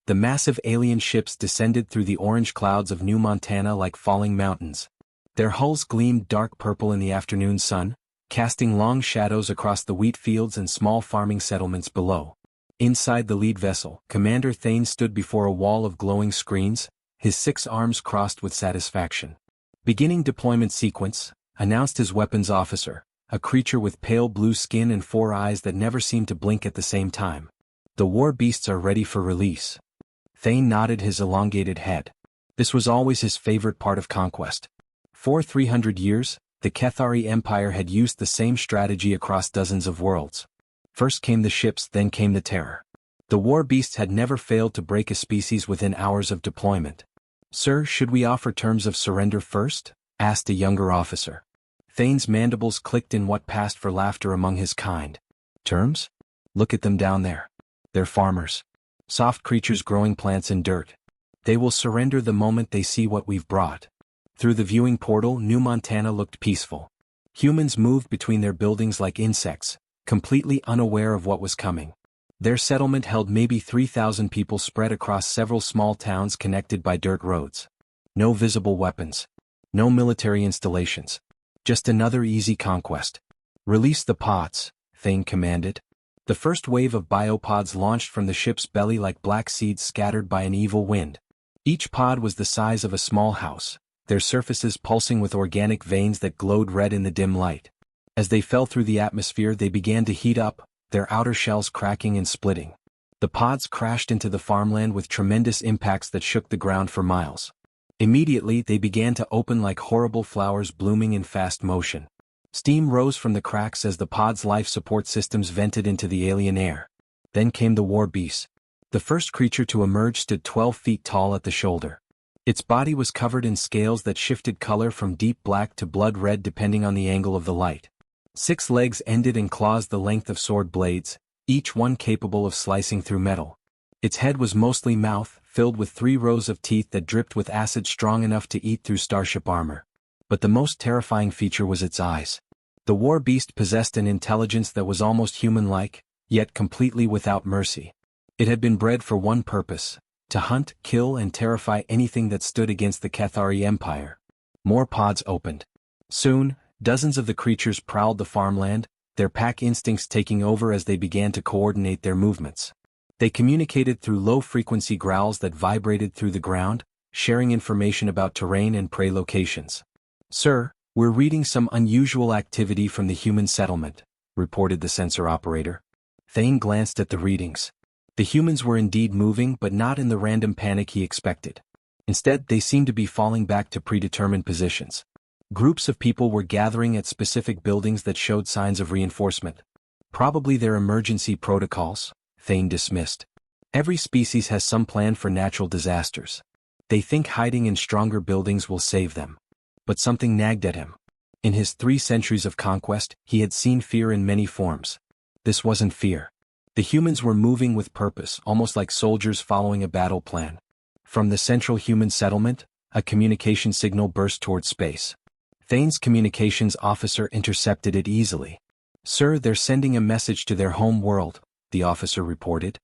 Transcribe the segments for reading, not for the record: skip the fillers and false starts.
The massive alien ships descended through the orange clouds of New Montana like falling mountains. Their hulls gleamed dark purple in the afternoon sun, casting long shadows across the wheat fields and small farming settlements below. Inside the lead vessel, Commander Thane stood before a wall of glowing screens, his 6 arms crossed with satisfaction. "Beginning deployment sequence," announced his weapons officer, a creature with pale blue skin and 4 eyes that never seemed to blink at the same time. "The war beasts are ready for release." Thane nodded his elongated head. This was always his favorite part of conquest. For 300 years, the Cathari Empire had used the same strategy across dozens of worlds. First came the ships, then came the terror. The war beasts had never failed to break a species within hours of deployment. "Sir, should we offer terms of surrender first?" asked a younger officer. Thane's mandibles clicked in what passed for laughter among his kind. "Terms? Look at them down there. They're farmers. Soft creatures growing plants in dirt. They will surrender the moment they see what we've brought." Through the viewing portal, New Montana looked peaceful. Humans moved between their buildings like insects, completely unaware of what was coming. Their settlement held maybe 3,000 people spread across several small towns connected by dirt roads. No visible weapons. No military installations. Just another easy conquest. "Release the pods," Thane commanded. The first wave of biopods launched from the ship's belly like black seeds scattered by an evil wind. Each pod was the size of a small house, their surfaces pulsing with organic veins that glowed red in the dim light. As they fell through the atmosphere, they began to heat up, their outer shells cracking and splitting. The pods crashed into the farmland with tremendous impacts that shook the ground for miles. Immediately, they began to open like horrible flowers blooming in fast motion. Steam rose from the cracks as the pod's life support systems vented into the alien air. Then came the war beast. The first creature to emerge stood 12 feet tall at the shoulder. Its body was covered in scales that shifted color from deep black to blood red depending on the angle of the light. 6 legs ended in claws the length of sword blades, each one capable of slicing through metal. Its head was mostly mouth, filled with 3 rows of teeth that dripped with acid strong enough to eat through starship armor. But the most terrifying feature was its eyes. The war beast possessed an intelligence that was almost human-like, yet completely without mercy. It had been bred for one purpose: to hunt, kill, and terrify anything that stood against the Cathari Empire. More pods opened. Soon, dozens of the creatures prowled the farmland, their pack instincts taking over as they began to coordinate their movements. They communicated through low-frequency growls that vibrated through the ground, sharing information about terrain and prey locations. "Sir, we're reading some unusual activity from the human settlement," reported the sensor operator. Thane glanced at the readings. The humans were indeed moving, but not in the random panic he expected. Instead, they seemed to be falling back to predetermined positions. Groups of people were gathering at specific buildings that showed signs of reinforcement. Probably their emergency protocols, Thane dismissed. Every species has some plan for natural disasters. They think hiding in stronger buildings will save them. But something nagged at him. In his 3 centuries of conquest, he had seen fear in many forms. This wasn't fear. The humans were moving with purpose, almost like soldiers following a battle plan. From the central human settlement, a communication signal burst toward space. Thane's communications officer intercepted it easily. "Sir, they're sending a message to their home world," the officer reported.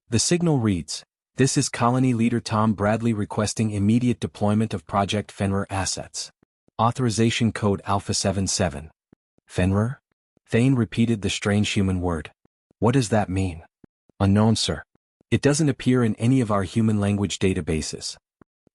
The signal reads, "This is Colony Leader Tom Bradley requesting immediate deployment of Project Fenrir assets. Authorization code Alpha 77. "Fenrir?" Thane repeated the strange human word. "What does that mean?" "Unknown, sir. It doesn't appear in any of our human language databases."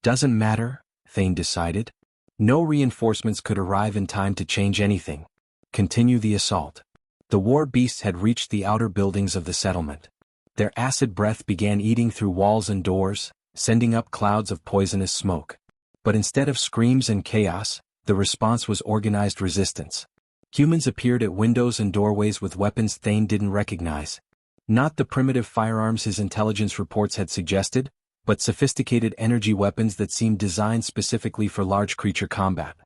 "Doesn't matter," Thane decided. No reinforcements could arrive in time to change anything. Continue the assault. The war beasts had reached the outer buildings of the settlement. Their acid breath began eating through walls and doors, sending up clouds of poisonous smoke. But instead of screams and chaos, the response was organized resistance. Humans appeared at windows and doorways with weapons Thane didn't recognize. Not the primitive firearms his intelligence reports had suggested, but sophisticated energy weapons that seemed designed specifically for large creature combat.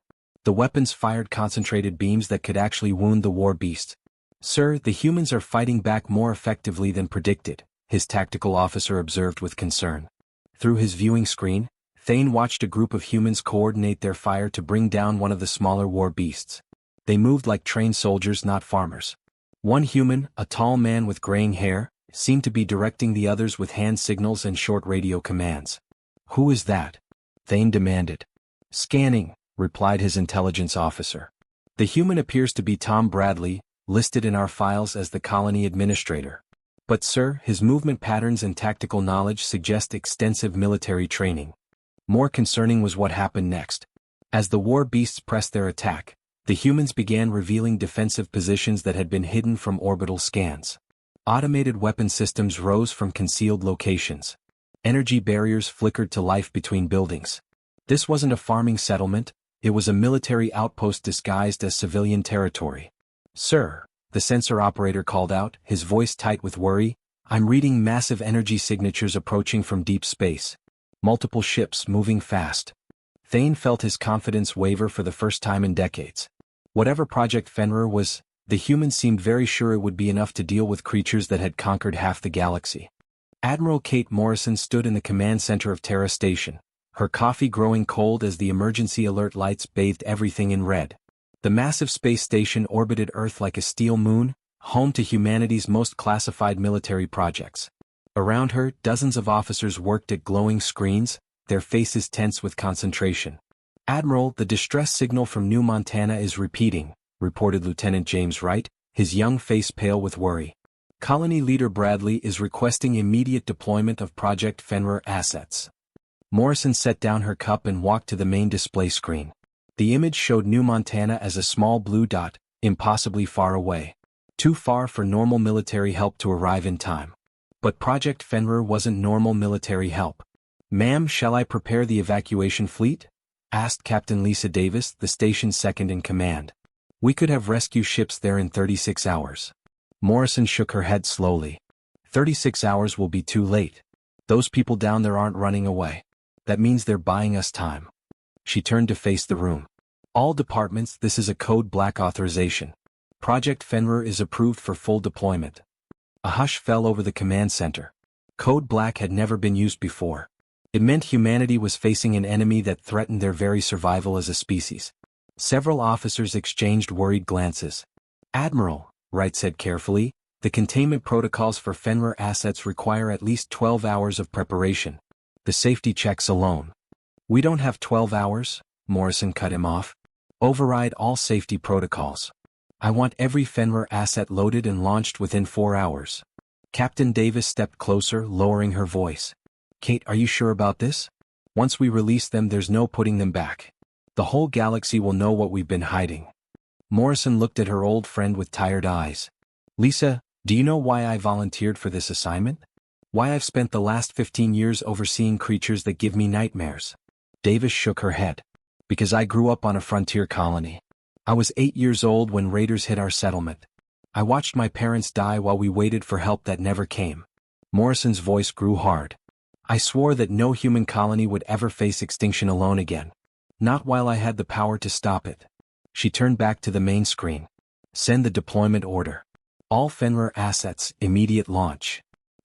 The weapons fired concentrated beams that could actually wound the war beast. "Sir, the humans are fighting back more effectively than predicted," his tactical officer observed with concern. Through his viewing screen, Thane watched a group of humans coordinate their fire to bring down one of the smaller war beasts. They moved like trained soldiers, not farmers. One human, a tall man with graying hair, seemed to be directing the others with hand signals and short radio commands. "Who is that?" Thane demanded. "Scanning," replied his intelligence officer. "The human appears to be Tom Bradley, listed in our files as the colony administrator. But sir, his movement patterns and tactical knowledge suggest extensive military training." More concerning was what happened next. As the war beasts pressed their attack, the humans began revealing defensive positions that had been hidden from orbital scans. Automated weapon systems rose from concealed locations. Energy barriers flickered to life between buildings. This wasn't a farming settlement, it was a military outpost disguised as civilian territory. "Sir," the sensor operator called out, his voice tight with worry, "I'm reading massive energy signatures approaching from deep space. Multiple ships moving fast." Thane felt his confidence waver for the first time in decades. Whatever Project Fenrir was, the humans seemed very sure it would be enough to deal with creatures that had conquered half the galaxy. Admiral Kate Morrison stood in the command center of Terra Station, her coffee growing cold as the emergency alert lights bathed everything in red. The massive space station orbited Earth like a steel moon, home to humanity's most classified military projects. Around her, dozens of officers worked at glowing screens, their faces tense with concentration. "Admiral, the distress signal from New Montana is repeating," reported Lieutenant James Wright, his young face pale with worry. "Colony Leader Bradley is requesting immediate deployment of Project Fenrir assets." Morrison set down her cup and walked to the main display screen. The image showed New Montana as a small blue dot, impossibly far away. Too far for normal military help to arrive in time. But Project Fenrir wasn't normal military help. "Ma'am, shall I prepare the evacuation fleet?" asked Captain Lisa Davis, the station's second in command. "We could have rescue ships there in 36 hours. Morrison shook her head slowly. 36 hours will be too late. Those people down there aren't running away. That means they're buying us time." She turned to face the room. "All departments, this is a code black authorization. Project Fenrir is approved for full deployment." A hush fell over the command center. Code black had never been used before. It meant humanity was facing an enemy that threatened their very survival as a species. Several officers exchanged worried glances. "Admiral," Wright said carefully, "the containment protocols for Fenrir assets require at least 12 hours of preparation. The safety checks alone." "We don't have 12 hours, Morrison cut him off. "Override all safety protocols. I want every Fenrir asset loaded and launched within 4 hours." Captain Davis stepped closer, lowering her voice. "Kate, are you sure about this? Once we release them, there's no putting them back. The whole galaxy will know what we've been hiding." Morrison looked at her old friend with tired eyes. "Lisa, do you know why I volunteered for this assignment? Why I've spent the last 15 years overseeing creatures that give me nightmares?" Davis shook her head. "Because I grew up on a frontier colony. I was 8 years old when raiders hit our settlement. I watched my parents die while we waited for help that never came." Morrison's voice grew hard. "I swore that no human colony would ever face extinction alone again. Not while I had the power to stop it." She turned back to the main screen. "Send the deployment order. All Fenrir assets, immediate launch."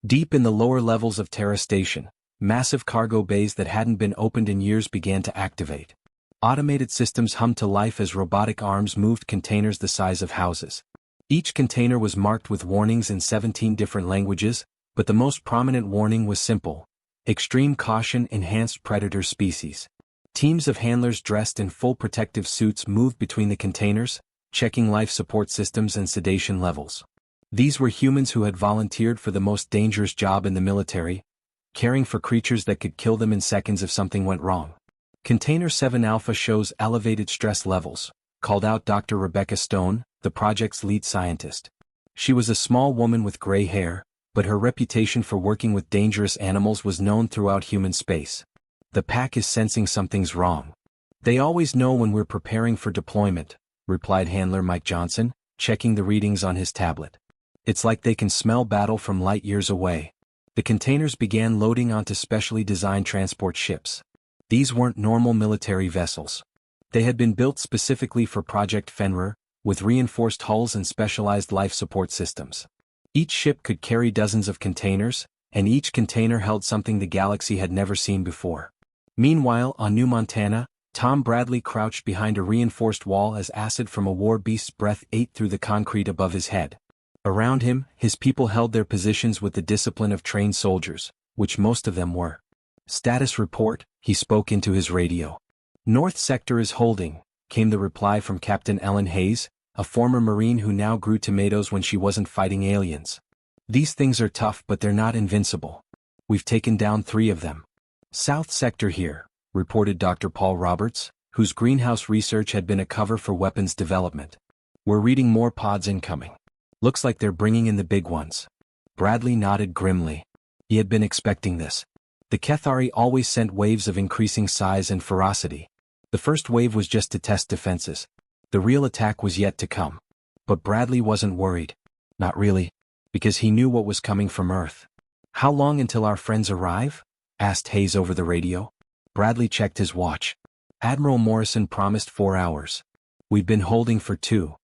Deep in the lower levels of Terra Station, massive cargo bays that hadn't been opened in years began to activate. Automated systems hummed to life as robotic arms moved containers the size of houses. Each container was marked with warnings in 17 different languages, but the most prominent warning was simple: extreme caution, enhanced predator species. Teams of handlers dressed in full protective suits moved between the containers, checking life support systems and sedation levels. These were humans who had volunteered for the most dangerous job in the military, caring for creatures that could kill them in seconds if something went wrong. Container 7 Alpha shows elevated stress levels, called out Dr. Rebecca Stone, the project's lead scientist. She was a small woman with gray hair, but her reputation for working with dangerous animals was known throughout human space. "The pack is sensing something's wrong. They always know when we're preparing for deployment," replied handler Mike Johnson, checking the readings on his tablet. "It's like they can smell battle from light years away." The containers began loading onto specially designed transport ships. These weren't normal military vessels. They had been built specifically for Project Fenrir, with reinforced hulls and specialized life support systems. Each ship could carry dozens of containers, and each container held something the galaxy had never seen before. Meanwhile, on New Montana, Tom Bradley crouched behind a reinforced wall as acid from a war beast's breath ate through the concrete above his head. Around him, his people held their positions with the discipline of trained soldiers, which most of them were. "Status report," he spoke into his radio. "North Sector is holding," came the reply from Captain Ellen Hayes, a former Marine who now grew tomatoes when she wasn't fighting aliens. "These things are tough, but they're not invincible. We've taken down 3 of them." "South Sector here," reported Dr. Paul Roberts, whose greenhouse research had been a cover for weapons development. "We're reading more pods incoming. Looks like they're bringing in the big ones." Bradley nodded grimly. He had been expecting this. The Kethari always sent waves of increasing size and ferocity. The first wave was just to test defenses. The real attack was yet to come. But Bradley wasn't worried. Not really. Because he knew what was coming from Earth. "How long until our friends arrive?" asked Hayes over the radio. Bradley checked his watch. "Admiral Morrison promised 4 hours. We've been holding for 2.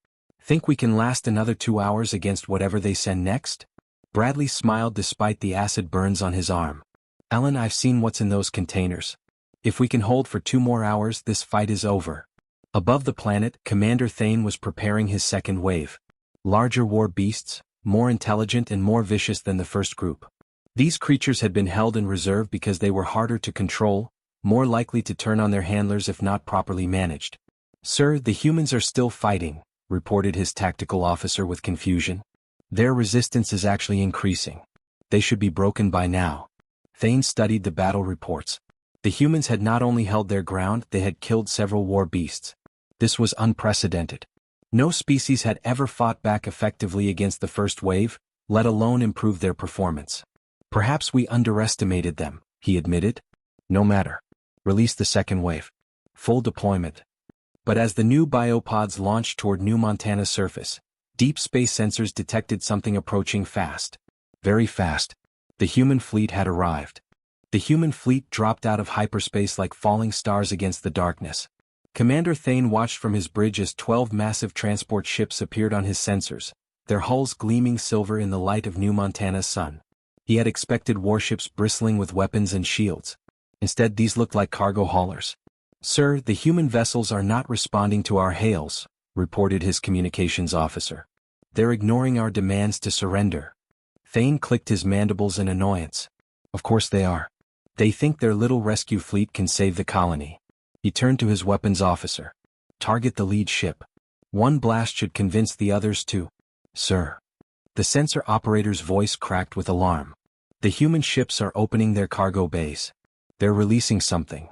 Think we can last another 2 hours against whatever they send next?" Bradley smiled despite the acid burns on his arm. "Ellen, I've seen what's in those containers. If we can hold for 2 more hours, this fight is over." Above the planet, Commander Thane was preparing his second wave. Larger war beasts, more intelligent and more vicious than the first group. These creatures had been held in reserve because they were harder to control, more likely to turn on their handlers if not properly managed. "Sir, the humans are still fighting," reported his tactical officer with confusion. "Their resistance is actually increasing. They should be broken by now." Thane studied the battle reports. The humans had not only held their ground, they had killed several war beasts. This was unprecedented. No species had ever fought back effectively against the first wave, let alone improve their performance. "Perhaps we underestimated them," he admitted. "No matter. Release the second wave. Full deployment." But as the new biopods launched toward New Montana's surface, deep space sensors detected something approaching fast. Very fast. The human fleet had arrived. The human fleet dropped out of hyperspace like falling stars against the darkness. Commander Thane watched from his bridge as 12 massive transport ships appeared on his sensors, their hulls gleaming silver in the light of New Montana's sun. He had expected warships bristling with weapons and shields. Instead, these looked like cargo haulers. "Sir, the human vessels are not responding to our hails," reported his communications officer. "They're ignoring our demands to surrender." Thane clicked his mandibles in annoyance. Of course they are. They think their little rescue fleet can save the colony. He turned to his weapons officer. "Target the lead ship. 1 blast should convince the others to—" "Sir." The sensor operator's voice cracked with alarm. "The human ships are opening their cargo bays. They're releasing something."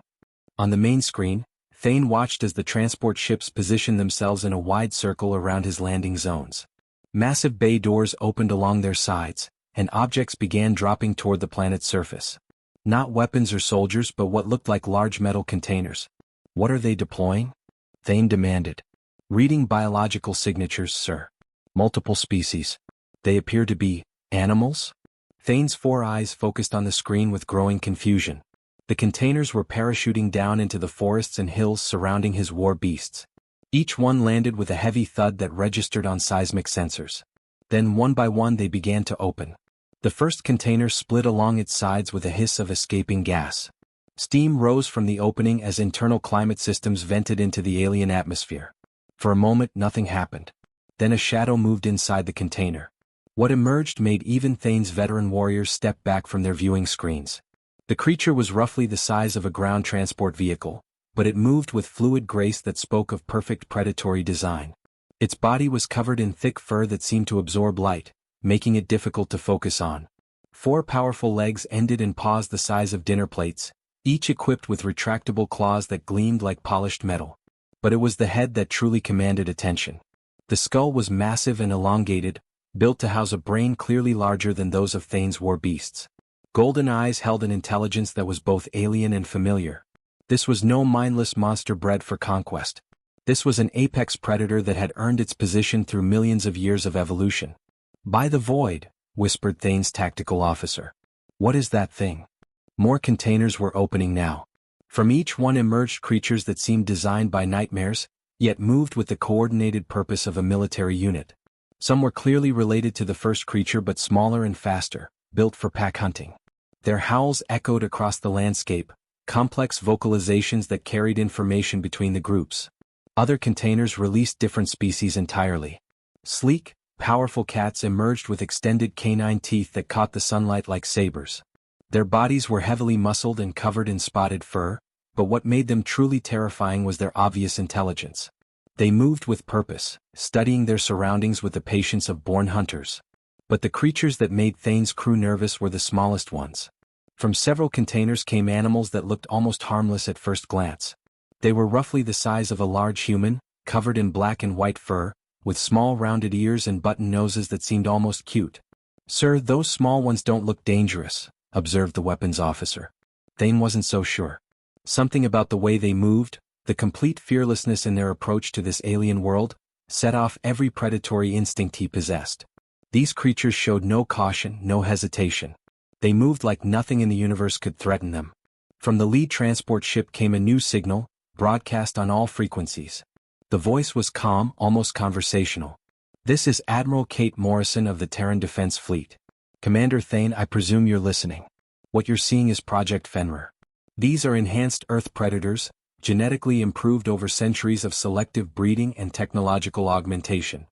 On the main screen, Thane watched as the transport ships positioned themselves in a wide circle around his landing zones. Massive bay doors opened along their sides, and objects began dropping toward the planet's surface. Not weapons or soldiers, but what looked like large metal containers. "What are they deploying?" Thane demanded. "Reading biological signatures, sir. Multiple species. They appear to be animals?" Thane's 4 eyes focused on the screen with growing confusion. The containers were parachuting down into the forests and hills surrounding his war beasts. Each one landed with a heavy thud that registered on seismic sensors. Then one by one they began to open. The first container split along its sides with a hiss of escaping gas. Steam rose from the opening as internal climate systems vented into the alien atmosphere. For a moment nothing happened. Then a shadow moved inside the container. What emerged made even Thane's veteran warriors step back from their viewing screens. The creature was roughly the size of a ground transport vehicle, but it moved with fluid grace that spoke of perfect predatory design. Its body was covered in thick fur that seemed to absorb light, making it difficult to focus on. 4 powerful legs ended in paws the size of dinner plates, each equipped with retractable claws that gleamed like polished metal. But it was the head that truly commanded attention. The skull was massive and elongated, built to house a brain clearly larger than those of Thane's war beasts. Golden eyes held an intelligence that was both alien and familiar. This was no mindless monster bred for conquest. This was an apex predator that had earned its position through millions of years of evolution. "By the void," whispered Thane's tactical officer. "What is that thing?" More containers were opening now. From each one emerged creatures that seemed designed by nightmares, yet moved with the coordinated purpose of a military unit. Some were clearly related to the first creature but smaller and faster, built for pack hunting. Their howls echoed across the landscape, complex vocalizations that carried information between the groups. Other containers released different species entirely. Sleek, powerful cats emerged with extended canine teeth that caught the sunlight like sabers. Their bodies were heavily muscled and covered in spotted fur, but what made them truly terrifying was their obvious intelligence. They moved with purpose, studying their surroundings with the patience of born hunters. But the creatures that made Thane's crew nervous were the smallest ones. From several containers came animals that looked almost harmless at first glance. They were roughly the size of a large human, covered in black and white fur, with small rounded ears and button noses that seemed almost cute. "Sir, those small ones don't look dangerous," observed the weapons officer. Thane wasn't so sure. Something about the way they moved, the complete fearlessness in their approach to this alien world, set off every predatory instinct he possessed. These creatures showed no caution, no hesitation. They moved like nothing in the universe could threaten them. From the lead transport ship came a new signal, broadcast on all frequencies. The voice was calm, almost conversational. "This is Admiral Kate Morrison of the Terran Defense Fleet. Commander Thane, I presume you're listening. What you're seeing is Project Fenrir. These are enhanced Earth predators, genetically improved over centuries of selective breeding and technological augmentation."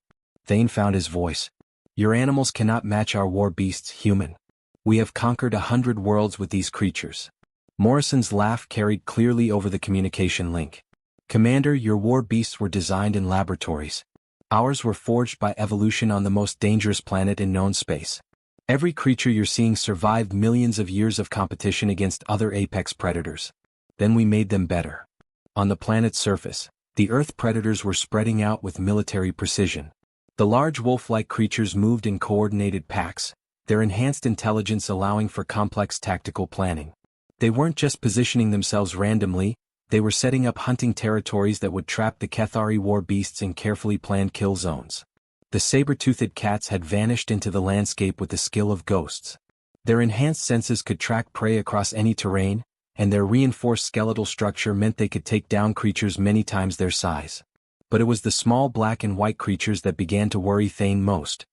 Thane found his voice. "Your animals cannot match our war beasts, human. We have conquered 100 worlds with these creatures." Morrison's laugh carried clearly over the communication link. "Commander, your war beasts were designed in laboratories. Ours were forged by evolution on the most dangerous planet in known space. Every creature you're seeing survived millions of years of competition against other apex predators. Then we made them better. On the planet's surface, the Earth predators were spreading out with military precision. The large wolf-like creatures moved in coordinated packs, their enhanced intelligence allowing for complex tactical planning. They weren't just positioning themselves randomly, they were setting up hunting territories that would trap the Kethari war beasts in carefully planned kill zones. The saber-toothed cats had vanished into the landscape with the skill of ghosts. Their enhanced senses could track prey across any terrain, and their reinforced skeletal structure meant they could take down creatures many times their size. But it was the small black and white creatures that began to worry Thane most.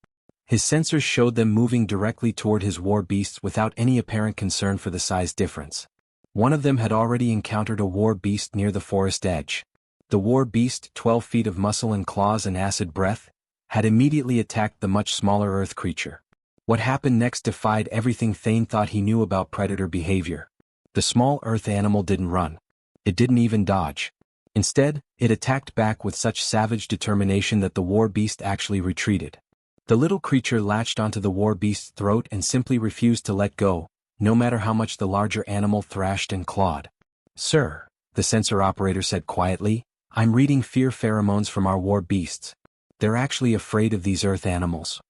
His sensors showed them moving directly toward his war beasts without any apparent concern for the size difference. One of them had already encountered a war beast near the forest edge. The war beast, 12 feet of muscle and claws and acid breath, had immediately attacked the much smaller Earth creature. What happened next defied everything Thane thought he knew about predator behavior. The small Earth animal didn't run. It didn't even dodge. Instead, it attacked back with such savage determination that the war beast actually retreated. The little creature latched onto the war beast's throat and simply refused to let go, no matter how much the larger animal thrashed and clawed. "Sir," the sensor operator said quietly, "I'm reading fear pheromones from our war beasts. They're actually afraid of these Earth animals."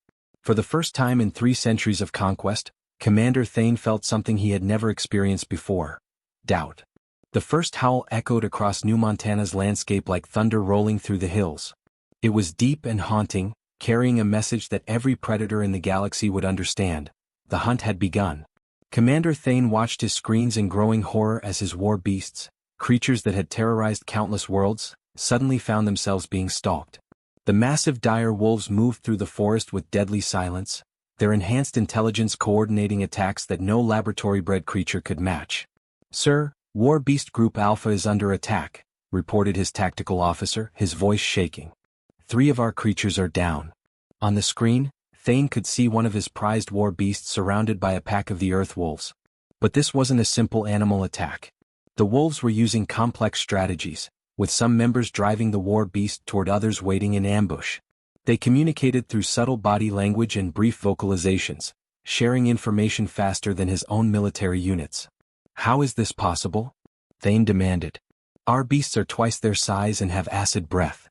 For the first time in 3 centuries of conquest, Commander Thane felt something he had never experienced before: doubt. The first howl echoed across New Montana's landscape like thunder rolling through the hills. It was deep and haunting, carrying a message that every predator in the galaxy would understand: the hunt had begun. Commander Thane watched his screens in growing horror as his war beasts, creatures that had terrorized countless worlds, suddenly found themselves being stalked. The massive dire wolves moved through the forest with deadly silence, their enhanced intelligence coordinating attacks that no laboratory-bred creature could match. "Sir, War Beast Group Alpha is under attack," reported his tactical officer, his voice shaking. 3 of our creatures are down." On the screen, Thane could see one of his prized war beasts surrounded by a pack of the Earth wolves. But this wasn't a simple animal attack. The wolves were using complex strategies, with some members driving the war beast toward others waiting in ambush. They communicated through subtle body language and brief vocalizations, sharing information faster than his own military units. "How is this possible?" Thane demanded. "Our beasts are twice their size and have acid breath."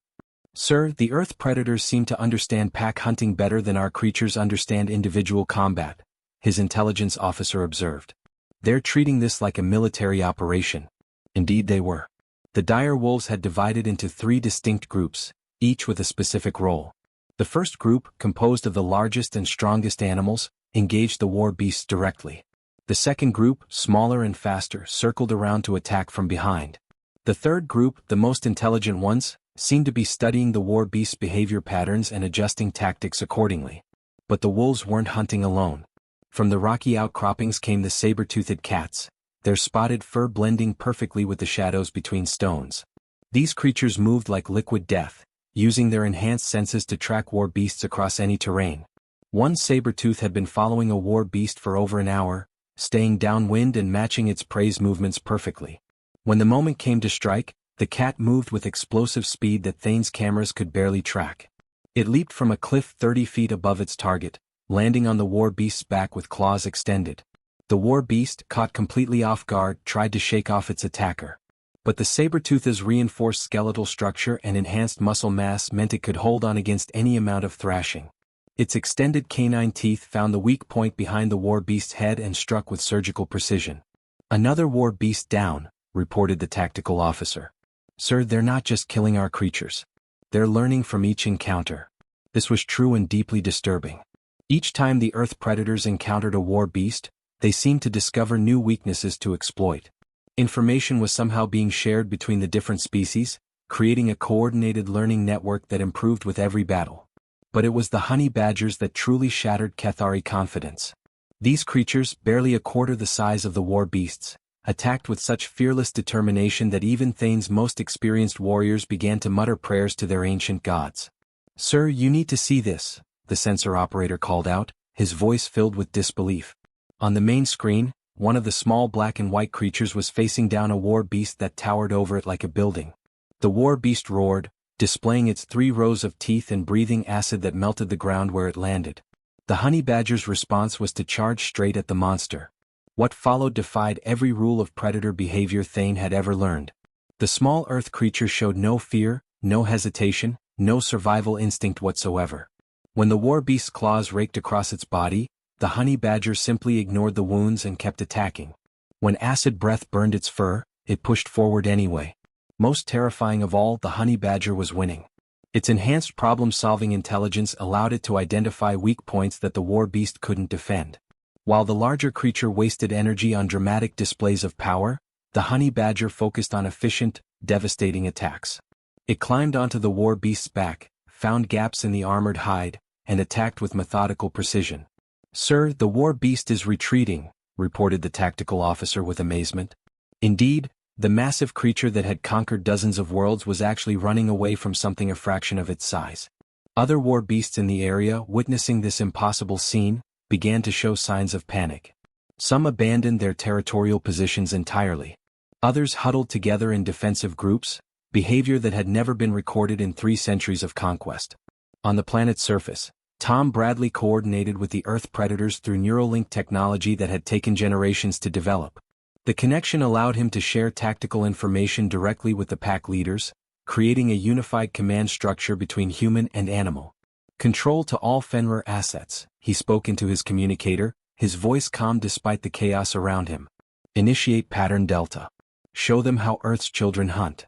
"Sir, the Earth predators seem to understand pack hunting better than our creatures understand individual combat," his intelligence officer observed. "They're treating this like a military operation." Indeed they were. The dire wolves had divided into 3 distinct groups, each with a specific role. The first group, composed of the largest and strongest animals, engaged the war beasts directly. The second group, smaller and faster, circled around to attack from behind. The third group, the most intelligent ones, seemed to be studying the war beast's behavior patterns and adjusting tactics accordingly. But the wolves weren't hunting alone. From the rocky outcroppings came the saber-toothed cats, their spotted fur blending perfectly with the shadows between stones. These creatures moved like liquid death, using their enhanced senses to track war beasts across any terrain. One saber-tooth had been following a war beast for over an hour, staying downwind and matching its prey's movements perfectly. When the moment came to strike, the cat moved with explosive speed that Thane's cameras could barely track. It leaped from a cliff 30 feet above its target, landing on the war beast's back with claws extended. The war beast, caught completely off guard, tried to shake off its attacker. But the saber-tooth's reinforced skeletal structure and enhanced muscle mass meant it could hold on against any amount of thrashing. Its extended canine teeth found the weak point behind the war beast's head and struck with surgical precision. "Another war beast down," reported the tactical officer. "Sir, they're not just killing our creatures. They're learning from each encounter." This was true and deeply disturbing. Each time the Earth predators encountered a war beast, they seemed to discover new weaknesses to exploit. Information was somehow being shared between the different species, creating a coordinated learning network that improved with every battle. But it was the honey badgers that truly shattered Cathari confidence. These creatures, barely a quarter the size of the war beasts, attacked with such fearless determination that even Thane's most experienced warriors began to mutter prayers to their ancient gods. "Sir, you need to see this," the sensor operator called out, his voice filled with disbelief. On the main screen, one of the small black and white creatures was facing down a war beast that towered over it like a building. The war beast roared, displaying its 3 rows of teeth and breathing acid that melted the ground where it landed. The honey badger's response was to charge straight at the monster. What followed defied every rule of predator behavior Thane had ever learned. The small earth creature showed no fear, no hesitation, no survival instinct whatsoever. When the war beast's claws raked across its body, the honey badger simply ignored the wounds and kept attacking. When acid breath burned its fur, it pushed forward anyway. Most terrifying of all, the honey badger was winning. Its enhanced problem-solving intelligence allowed it to identify weak points that the war beast couldn't defend. While the larger creature wasted energy on dramatic displays of power, the honey badger focused on efficient, devastating attacks. It climbed onto the war beast's back, found gaps in the armored hide, and attacked with methodical precision. "Sir, the war beast is retreating," reported the tactical officer with amazement. Indeed, the massive creature that had conquered dozens of worlds was actually running away from something a fraction of its size. Other war beasts in the area, witnessing this impossible scene, began to show signs of panic. Some abandoned their territorial positions entirely. Others huddled together in defensive groups, behavior that had never been recorded in 3 centuries of conquest. On the planet's surface, Tom Bradley coordinated with the Earth predators through Neuralink technology that had taken generations to develop. The connection allowed him to share tactical information directly with the pack leaders, creating a unified command structure between human and animal. "Control to all Fenrir assets," he spoke into his communicator, his voice calm despite the chaos around him. "Initiate pattern Delta. Show them how Earth's children hunt."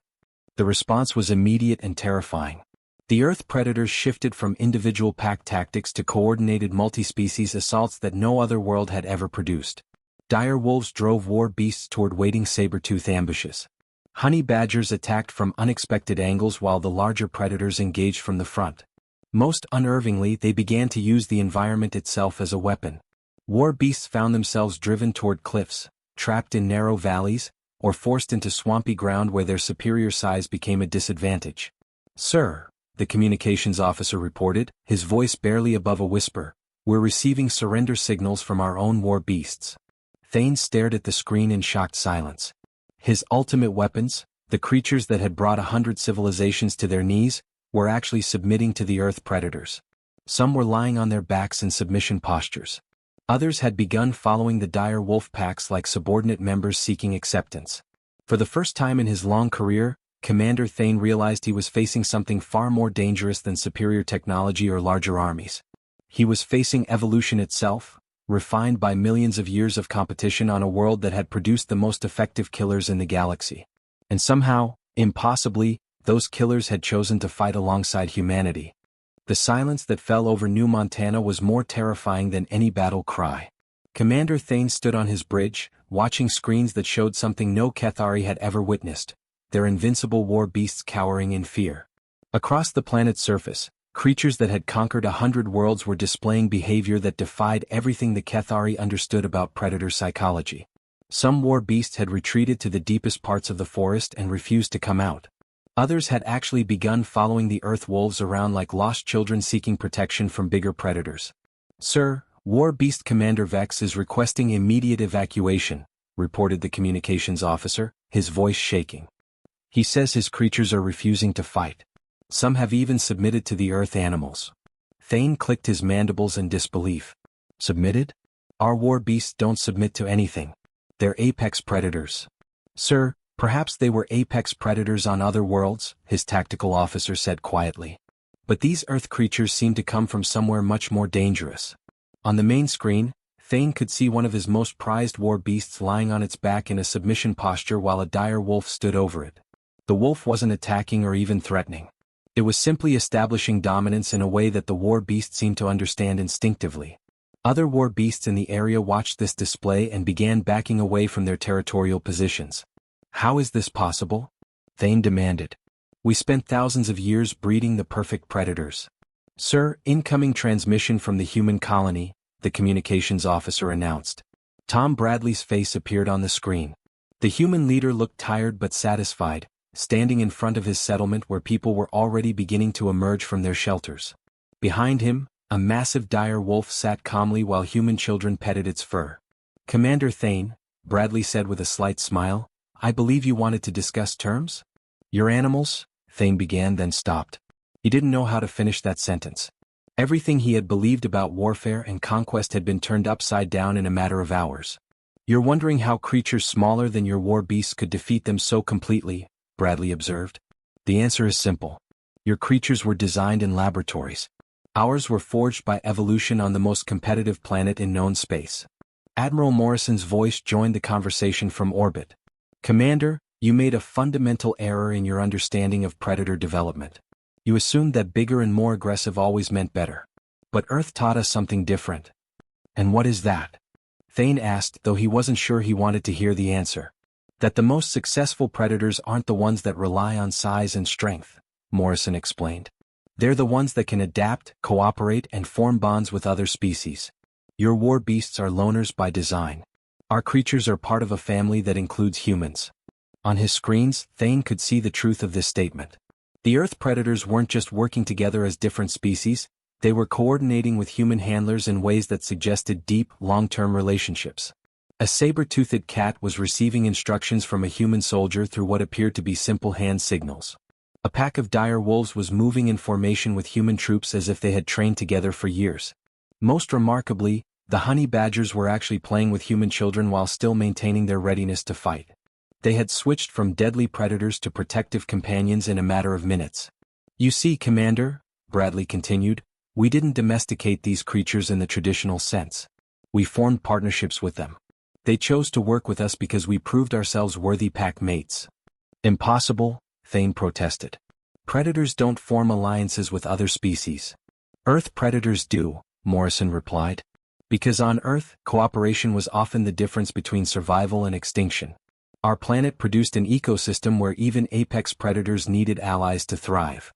The response was immediate and terrifying. The Earth predators shifted from individual pack tactics to coordinated multi-species assaults that no other world had ever produced. Dire wolves drove war beasts toward waiting saber-tooth ambushes. Honey badgers attacked from unexpected angles while the larger predators engaged from the front. Most unnervingly, they began to use the environment itself as a weapon. War beasts found themselves driven toward cliffs, trapped in narrow valleys, or forced into swampy ground where their superior size became a disadvantage. "Sir," the communications officer reported, his voice barely above a whisper, "we're receiving surrender signals from our own war beasts." Thane stared at the screen in shocked silence. His ultimate weapons, the creatures that had brought 100 civilizations to their knees, were actually submitting to the Earth predators. Some were lying on their backs in submission postures. Others had begun following the dire wolf packs like subordinate members seeking acceptance. For the first time in his long career, Commander Thane realized he was facing something far more dangerous than superior technology or larger armies. He was facing evolution itself, refined by millions of years of competition on a world that had produced the most effective killers in the galaxy. And somehow, impossibly, those killers had chosen to fight alongside humanity. The silence that fell over New Montana was more terrifying than any battle cry. Commander Thane stood on his bridge, watching screens that showed something no Cathari had ever witnessed, their invincible war beasts cowering in fear. Across the planet's surface, creatures that had conquered 100 worlds were displaying behavior that defied everything the Cathari understood about predator psychology. Some war beasts had retreated to the deepest parts of the forest and refused to come out. Others had actually begun following the Earth wolves around like lost children seeking protection from bigger predators. "Sir, War Beast Commander Vex is requesting immediate evacuation," reported the communications officer, his voice shaking. "He says his creatures are refusing to fight. Some have even submitted to the Earth animals." Thane clicked his mandibles in disbelief. "Submitted? Our war beasts don't submit to anything. They're apex predators." "Sir, perhaps they were apex predators on other worlds," his tactical officer said quietly. "But these Earth creatures seem to come from somewhere much more dangerous." On the main screen, Thane could see one of his most prized war beasts lying on its back in a submission posture while a dire wolf stood over it. The wolf wasn't attacking or even threatening. It was simply establishing dominance in a way that the war beast seemed to understand instinctively. Other war beasts in the area watched this display and began backing away from their territorial positions. "How is this possible?" Thane demanded. "We spent thousands of years breeding the perfect predators." "Sir, incoming transmission from the human colony," the communications officer announced. Tom Bradley's face appeared on the screen. The human leader looked tired but satisfied, standing in front of his settlement where people were already beginning to emerge from their shelters. Behind him, a massive dire wolf sat calmly while human children petted its fur. "Commander Thane," Bradley said with a slight smile, "I believe you wanted to discuss terms?" "Your animals?" Thane began then stopped. He didn't know how to finish that sentence. Everything he had believed about warfare and conquest had been turned upside down in a matter of hours. "You're wondering how creatures smaller than your war beasts could defeat them so completely," Bradley observed. "The answer is simple. Your creatures were designed in laboratories. Ours were forged by evolution on the most competitive planet in known space." Admiral Morrison's voice joined the conversation from orbit. "Commander, you made a fundamental error in your understanding of predator development. You assumed that bigger and more aggressive always meant better. But Earth taught us something different." "And what is that?" Thane asked, though he wasn't sure he wanted to hear the answer. "That the most successful predators aren't the ones that rely on size and strength," Morrison explained. "They're the ones that can adapt, cooperate, and form bonds with other species. Your war beasts are loners by design. Our creatures are part of a family that includes humans." On his screens, Thane could see the truth of this statement. The Earth predators weren't just working together as different species, they were coordinating with human handlers in ways that suggested deep, long-term relationships. A saber-toothed cat was receiving instructions from a human soldier through what appeared to be simple hand signals. A pack of dire wolves was moving in formation with human troops as if they had trained together for years. Most remarkably, the honey badgers were actually playing with human children while still maintaining their readiness to fight. They had switched from deadly predators to protective companions in a matter of minutes. "You see, Commander," Bradley continued, "we didn't domesticate these creatures in the traditional sense. We formed partnerships with them. They chose to work with us because we proved ourselves worthy pack mates." "Impossible," Thane protested. "Predators don't form alliances with other species." "Earth predators do," Morrison replied. "Because on Earth, cooperation was often the difference between survival and extinction. Our planet produced an ecosystem where even apex predators needed allies to thrive."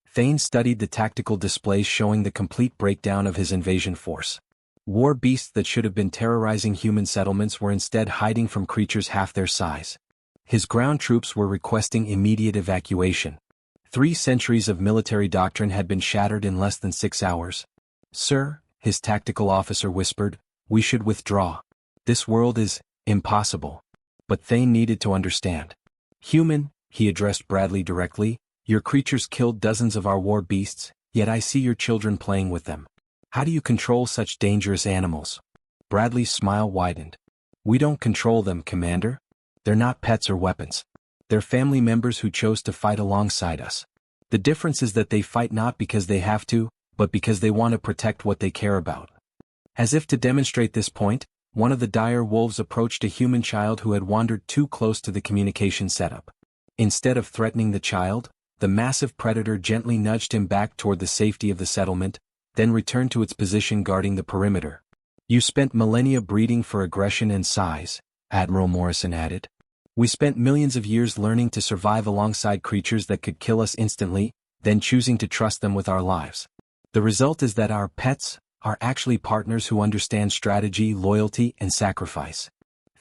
Thane studied the tactical displays showing the complete breakdown of his invasion force. War beasts that should have been terrorizing human settlements were instead hiding from creatures half their size. His ground troops were requesting immediate evacuation. 3 centuries of military doctrine had been shattered in less than 6 hours. "Sir," his tactical officer whispered, "we should withdraw. This world is impossible." But Thane needed to understand. "Human," he addressed Bradley directly, "your creatures killed dozens of our war beasts, yet I see your children playing with them. How do you control such dangerous animals?" Bradley's smile widened. "We don't control them, Commander. They're not pets or weapons. They're family members who chose to fight alongside us. The difference is that they fight not because they have to, but because they want to protect what they care about." As if to demonstrate this point, one of the dire wolves approached a human child who had wandered too close to the communication setup. Instead of threatening the child, the massive predator gently nudged him back toward the safety of the settlement, then returned to its position guarding the perimeter. "You spent millennia breeding for aggression and size," Admiral Morrison added. "We spent millions of years learning to survive alongside creatures that could kill us instantly, then choosing to trust them with our lives. The result is that our pets are actually partners who understand strategy, loyalty, and sacrifice."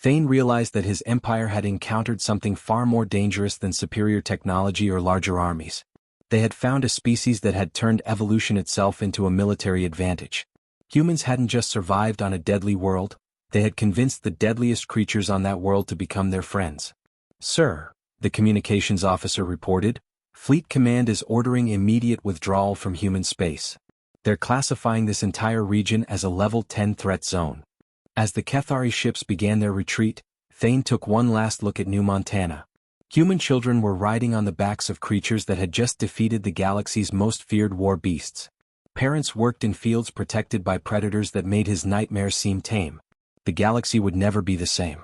Thane realized that his empire had encountered something far more dangerous than superior technology or larger armies. They had found a species that had turned evolution itself into a military advantage. Humans hadn't just survived on a deadly world, they had convinced the deadliest creatures on that world to become their friends. "Sir," the communications officer reported, "Fleet Command is ordering immediate withdrawal from human space. They're classifying this entire region as a Level 10 threat zone." As the Kethari ships began their retreat, Thane took one last look at New Montana. Human children were riding on the backs of creatures that had just defeated the galaxy's most feared war beasts. Parents worked in fields protected by predators that made his nightmares seem tame. The galaxy would never be the same.